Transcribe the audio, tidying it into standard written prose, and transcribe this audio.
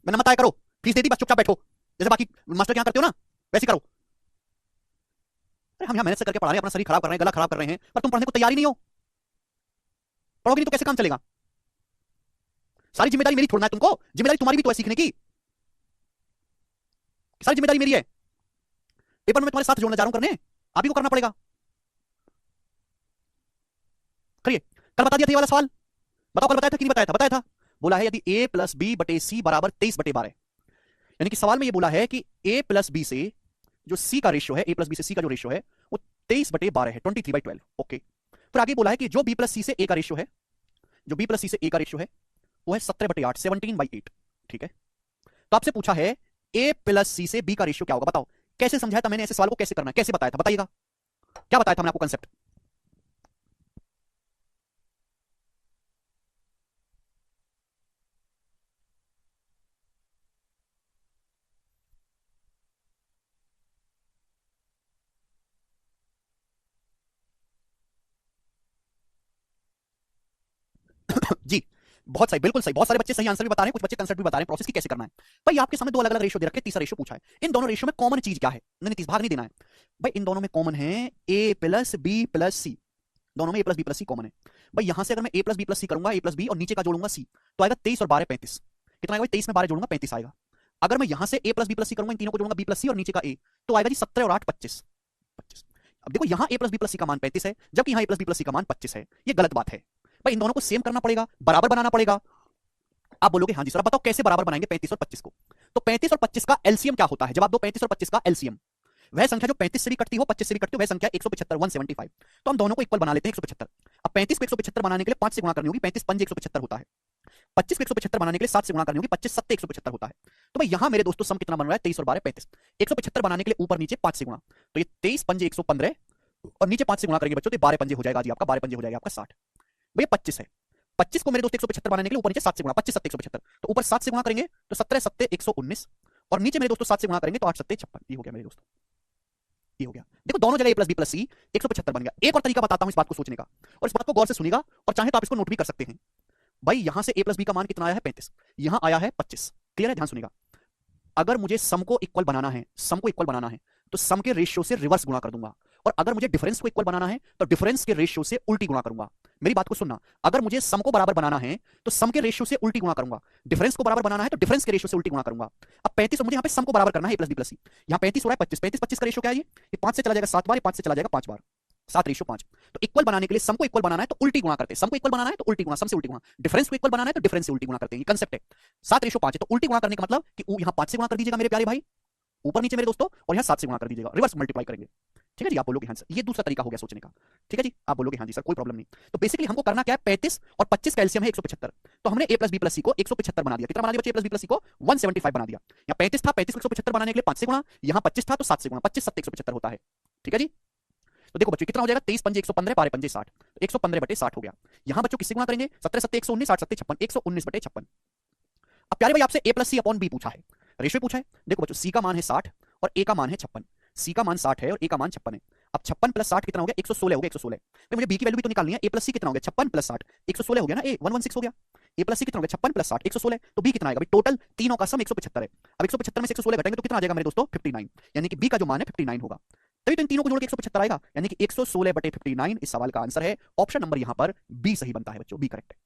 मैंने मत आया करो, फीस दे दी बस चुपचाप बैठो, जैसे बाकी मास्टर क्या करते हो ना वैसे करो। अरे हम यहाँ मेहनत से करके पढ़ा रहे हैं, अपना शरीर खराब कर रहे हैं, गला खराब कर रहे हैं, पर तुम पढ़ने को तैयार ही नहीं हो। पढ़ोगे नहीं तो कैसे काम चलेगा? सारी जिम्मेदारी मेरी छोड़ना है तुमको, जिम्मेदारी तुम्हारी भी तो है सीखने की, सारी जिम्मेदारी मेरी है। पेपर में मैं तुम्हारे साथ जोड़ना जा रहा हूं करने, आप ही को करना पड़ेगा। करिए, कल बता दिया था ये वाला सवाल, बताओ कल बताया था कि नहीं बताया था? बताया था। बोला है यदि a प्लस बी बटे सी बराबर 23/12, यानी कि सवाल में ये बोला है कि a प्लस बी से जो c का रेशियो है, a प्लस बी से c का जो रेशियो है वो 23/12 है, 23/12। ओके, फिर आगे बोला है कि जो b प्लस सी से a का रेशियो है, जो b प्लस सी से a का रेशियो है वो है 17/8, 17/8। ठीक है, तो आपसे पूछा है a प्लस सी से b का रेशियो क्या होगा, बताओ। कैसे समझाया था मैंने ऐसे सवाल को, कैसे करना है, कैसे बताया था, बताइएगा। क्या बताया था मैंने आपको कंसेप्ट? जी, बहुत सही, बिल्कुल सही, बहुत सारे बच्चे सही आंसर भी बता रहे हैं, कुछ बच्चे कंसेप्ट भी बता रहे हैं, प्रोसेस की कैसे करना है। भाई आपके सामने दो अलग अलग रेशियो दे रखे, तीसरा रेशियो पूछा है, इन दोनों रेशियो में कॉमन चीज क्या है? नहीं नीतीश भाग नहीं देना है भाई, इन दोनों में कॉमन है a plus B plus C, दोनों में a plus B plus C common है। भाई यहां से अगर मैं a plus B plus C करूंगा, a प्लस बी और नीचे का जोड़ूंगा c, तो आएगा 23 और 12 35। कितना आएगा भाई? 23 में 12 जोड़ूंगा 35 आएगा। अगर मैं यहां से a plus B plus C करूंगा, इन तीनों को जोड़ूंगा b प्लस सी और नीचे का a, तो आएगा जी 17 और 8 25। 25। अब देखो यहां a प्लस बी प्लस सी का मान 35 है, जबकि यहां a प्लस बी प्लस सी का मान 25 है, ये गलत बात है। भाई इन दोनों को सेम करना पड़ेगा, बराबर बनाना पड़ेगा। आप बोलोगे हाँ जी सर, अब बताओ कैसे बराबर बनाएंगे 35 और 25 को? तो 35 और 25 का एलसीएम क्या होता है? जवाब दो, 35 और 25 का एलसीएम वह संख्या जो 35 से भी कटती हो 25 से भी कटती हो, वह संख्या 175, 175। तो हम दोनों को इक्वल बना लेते हैं 175। अब 35 को 175 बनाने के लिए 5 से गुणा करनी होगी, 35 पंजे 175 होता है। 25 को 175 बनाने के लिए 7 से गुणा करनी होगी, 25 सत्ते 175 होता है। तो भाई यहां मेरे दोस्तों सम कितना बन रहा है? 23 और 12 35। 175 बनाने के लिए ऊपर नीचे 5 से गुणा, तो ये 23 पंजे 115 और नीचे 5 से गुणा करेंगे बच्चों तो 12 पंजे हो जाएगा जी आपका, 12 पंजे हो जाएगा आपका 60। भैया 25 है, 25 को मेरे दोस्त 175 बनाने के लिए ऊपर नीचे 7 से गुणा, 25 सत्ते 175, तो ऊपर 7 से गुणा करेंगे तो 17 सत्ते 119 और नीचे मेरे दोस्तों 7 से गुणा करेंगे तो 8 सत्ते 56। ये हो गया मेरे दोस्तों, ये हो गया। देखो दोनों जगह a प्लस बी प्लस सी 175 बन गया। एक और तरीका बताता हूं इस बात को सोचने का, और इस बात को गौर से सुनिएगा, और चाहे तो आप इसको नोट भी कर सकते हैं। भाई यहां से a प्लस बी का मान कितना आया है? 35, यहां आया है 25। क्लियर है? ध्यान सुनिएगा, अगर मुझे सम को इक्वल बनाना है, सम को इक्वल बनाना है तो सम के रेशियो से रिवर्स गुणा कर दूंगा, और अगर मुझे डिफरेंस को इक्वल बनाना है तो डिफरेंस के रेशियो से उल्टी गुणा करूंगा। मेरी बात को सुनना, अगर मुझे सम को बराबर बनाना है तो सम के रेशियो से उल्टी गुणा करूंगा, डिफरेंस को बराबर बनाना है तो डिफरेंस के रेशियो से उल्टी गुणा करूंगा। अब 35 और मुझे यहाँ पे सम को बराबर करना है a प्लस बी प्लस सी, यहाँ 35 हो रहा है 25, 35 25 का रेशियो क्या है? ये 5 से चला जाएगा 7 बार, ये 5 से चला जाएगा 5 बार, 7:5। तो इक्वल बनाने के लिए सम को इक्वल बनाना है तो उल्टी गुणा करते हैं, सम को इक्वल बनाना है तो उल्टी गुणा, सम से उल्टी गुणा, डिफरेंस को इक्वल बनाना है तो डिफरेंस से उल्टी गुणा करते हैं, ये कंसेप्ट है। 7:5 है तो उल्टी गुणा करने का मतलब कि यहाँ 5 से गुणा कर दीजिएगा मेरे प्यारे भाई, ऊपर नीचे मेरे दोस्तों, और यहाँ 7 से गुणा कर दीजिएगा, रिवर्स मल्टीप्लाई करेंगे। ठीक है जी, आप बोलोगे हाँ सर, ये दूसरा तरीका हो गया सोचने का। ठीक है जी, आप बोलोगे हाँ जी सर, कोई प्रॉब्लम नहीं। तो बेसिकली हमको करना क्या है? 35 और 25 का एलसीएम है 175, तो हमने a प्लस बी प्लस सी को 175 बना दिया। कितना बना दिया बच्चे? a प्लस बी प्लस सी को 175 बना दिया। यहाँ 35 था, 35 को 175 बनाने के लिए 5 से गुणा, यहाँ 25 था तो 7 से गुणा, 25 सत्ते 175 होता है। ठीक है जी, तो देखो बच्चों कितना हो जाएगा? 23 पंजे 115, 12 पंजे 60, तो 115/60 हो गया। यहाँ बच्चों किससे गुणा करेंगे? 17 सत्ते 119, 8 सत्ते 56, 119/56। अब प्यारे भाई आपसे a plus C upon B पूछा है, रेशियो पूछा है। देखो बच्चों c का मान है 60 और a का मान है 56, c का मान 60 है और a का मान 56 है। अब 56 प्लस 60 कितना हो गया? 116 हो गया, 116। तो मुझे b की वैल्यू भी तो निकालनी है, a प्लस सी कितना हो गया? 56 प्लस 60 116 हो गया ना, a 116 हो गया। a प्लस सी कितना हो गया? 56 प्लस 60 116, तो b कितना आएगा भाई? टोटल तीनों का सम 175 है। अब 175 में से 116 घटाएंगे तो कितना आ जाएगा मेरे दोस्तों? 59, यानी कि b का जो मान है 59 होगा। तभी तो इन तीनों को जोड़ के 175 आएगा, यानी कि 116/59 इस सवाल का आंसर है। ऑप्शन नंबर यहां पर बी सही बनता है बच्चों, बी करेक्ट है।